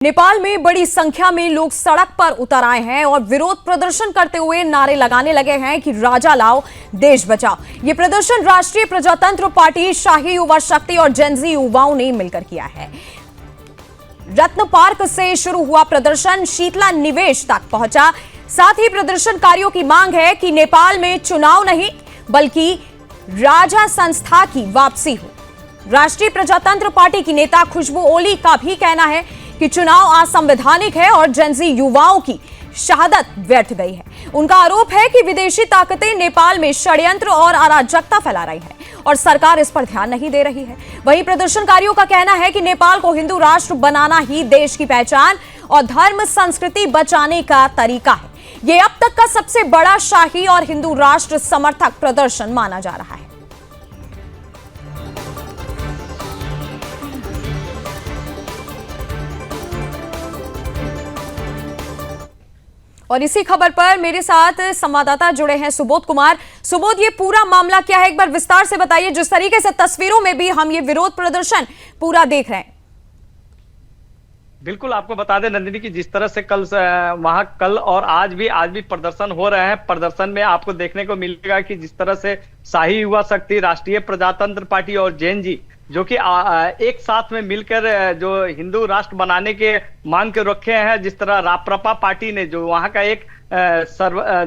नेपाल में बड़ी संख्या में लोग सड़क पर उतर आए हैं और विरोध प्रदर्शन करते हुए नारे लगाने लगे हैं कि राजा लाओ, देश बचाओ। ये प्रदर्शन राष्ट्रीय प्रजातंत्र पार्टी, शाही युवा शक्ति और जेनजी युवाओं ने मिलकर किया है। रत्न पार्क से शुरू हुआ प्रदर्शन शीतला निवेश तक पहुंचा। साथ ही प्रदर्शनकारियों की मांग है कि नेपाल में चुनाव नहीं बल्कि राजा संस्था की वापसी हो। राष्ट्रीय प्रजातंत्र पार्टी की नेता खुशबू ओली का भी कहना है कि चुनाव असंवैधानिक है और जेनजी युवाओं की शहादत व्यर्थ गई है। उनका आरोप है कि विदेशी ताकतें नेपाल में षड्यंत्र और अराजकता फैला रही है और सरकार इस पर ध्यान नहीं दे रही है। वहीं प्रदर्शनकारियों का कहना है कि नेपाल को हिंदू राष्ट्र बनाना ही देश की पहचान और धर्म संस्कृति बचाने का तरीका है। यह अब तक का सबसे बड़ा शाही और हिंदू राष्ट्र समर्थक प्रदर्शन माना जा रहा है। और इसी खबर पर मेरे साथ संवाददाता जुड़े हैं सुबोध कुमार। सुबोध, ये पूरा मामला क्या है, एक बार विस्तार से बताइए। जिस तरीके से तस्वीरों में भी हम ये विरोध प्रदर्शन पूरा देख रहे हैं। बिल्कुल, आपको बता दें नंदिनी की जिस तरह से वहां कल और आज भी प्रदर्शन हो रहे हैं। प्रदर्शन में आपको देखने को मिलेगा कि जिस तरह से शाही युवा शक्ति, राष्ट्रीय प्रजातंत्र पार्टी और जेएनजी जो कि एक साथ में मिलकर जो हिंदू राष्ट्र बनाने के मांग के रखे हैं। जिस तरह राप्रपा पार्टी ने, जो वहां का एक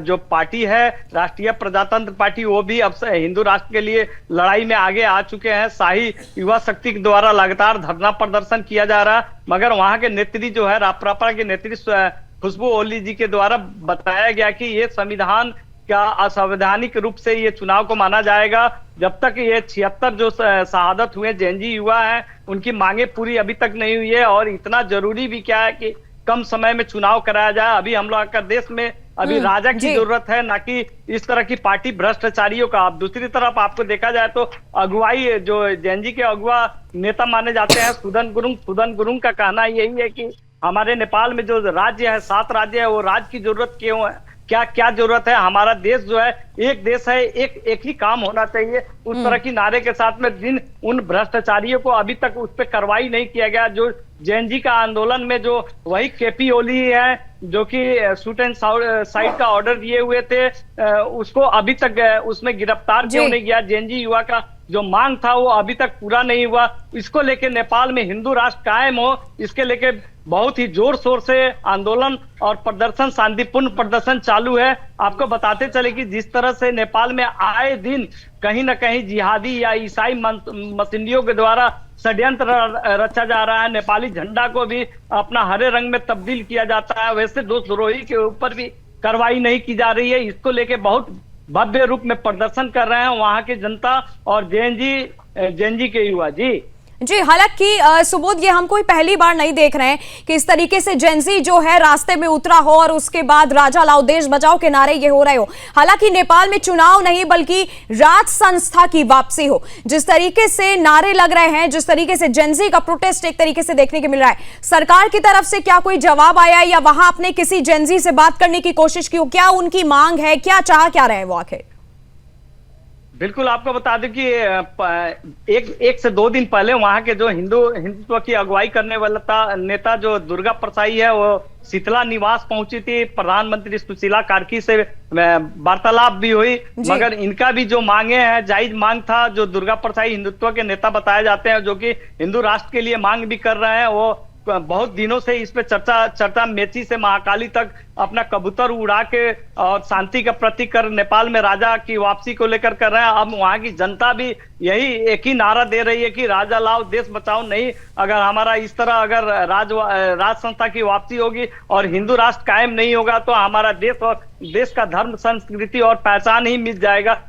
जो पार्टी है राष्ट्रीय प्रजातंत्र पार्टी, वो भी अब हिंदू राष्ट्र के लिए लड़ाई में आगे आ चुके हैं। शाही युवा शक्ति के द्वारा लगातार धरना प्रदर्शन किया जा रहा है, मगर वहां के नेत्री जो है राप्रपा के नेत्री खुशबू ओली जी के द्वारा बताया गया कि ये संविधान का असंवैधानिक रूप से ये चुनाव को माना जाएगा। जब तक ये 76 जो शहादत हुए जेएनजी युवा हैं, उनकी मांगे पूरी अभी तक नहीं हुई है। और इतना जरूरी भी क्या है कि कम समय में चुनाव कराया जाए। अभी हम लोग का देश में अभी राजा की जरूरत है, ना कि इस तरह की पार्टी भ्रष्टाचारियों का। अब दूसरी तरफ आपको देखा जाए तो अगुवाई जो जेएनजी के अगुआ नेता माने जाते हैं सुदन गुरुंग का कहना यही है कि हमारे नेपाल में जो राज्य है, 7 राज्य है, वो राज्य की जरूरत क्यों है, क्या जरूरत है। हमारा देश जो है एक देश है, एक ही काम होना चाहिए। उस तरह की नारे के साथ में उन भ्रष्टाचारियों को अभी तक उस पर कार्रवाई नहीं किया गया। जो जेएनजी का आंदोलन में जो वही केपी ओली है, जो कि शूट एंड साइड का ऑर्डर दिए हुए थे, उसको अभी तक उसमें गिरफ्तार क्यों नहीं किया। जेएनजी युवा का जो मांग था वो अभी तक पूरा नहीं हुआ। इसको लेके नेपाल में हिंदू राष्ट्र कायम हो, इसके लेके बहुत ही जोर शोर से आंदोलन और प्रदर्शन, शांतिपूर्ण प्रदर्शन चालू है। आपको बताते चले कि जिस तरह से नेपाल में आए दिन कहीं ना कहीं जिहादी या ईसाई मसीनियों के द्वारा षड्यंत्र रचा जा रहा है। नेपाली झंडा को भी अपना हरे रंग में तब्दील किया जाता है। वैसे देशद्रोही के ऊपर भी कार्रवाई नहीं की जा रही है। इसको लेके बहुत भव्य रूप में प्रदर्शन कर रहे हैं वहां की जनता और जेएनजी के युवा। जी, हालांकि सुबोध, ये हम कोई पहली बार नहीं देख रहे हैं कि इस तरीके से जेनजी जो है रास्ते में उतरा हो और उसके बाद राजा लाओ, देश बचाओ के नारे ये हो रहे हो। हालांकि नेपाल में चुनाव नहीं बल्कि राज संस्था की वापसी हो। जिस तरीके से नारे लग रहे हैं, जिस तरीके से जेनजी का प्रोटेस्ट एक तरीके से देखने को मिल रहा है, सरकार की तरफ से क्या कोई जवाब आया या वहां आपने किसी जेनजी से बात करने की कोशिश की हो? क्या उनकी मांग है, क्या चाह क्या रहे हैं वो आखिर? बिल्कुल, आपको बता दें कि एक से 2 दिन पहले वहां के जो हिंदुत्व की अगुवाई करने वाला नेता जो दुर्गा प्रसाई है, वो शीतला निवास पहुंची थी। प्रधानमंत्री सुशीला कार्की से वार्तालाप भी हुई, मगर इनका भी जो मांगे हैं जायज मांग था। जो दुर्गा प्रसाई हिंदुत्व के नेता बताए जाते हैं, जो कि हिंदू राष्ट्र के लिए मांग भी कर रहे हैं, वो बहुत दिनों से इस पे चर्चा मेची से महाकाली तक अपना कबूतर उड़ा के और शांति का प्रतीक कर नेपाल में राजा की वापसी को लेकर कर रहे हैं। अब वहां की जनता भी यही एक ही नारा दे रही है कि राजा लाओ, देश बचाओ। नहीं, अगर हमारा इस तरह अगर राज संस्था की वापसी होगी और हिंदू राष्ट्र कायम नहीं होगा तो हमारा देश और देश का धर्म, संस्कृति और पहचान ही मिट जाएगा।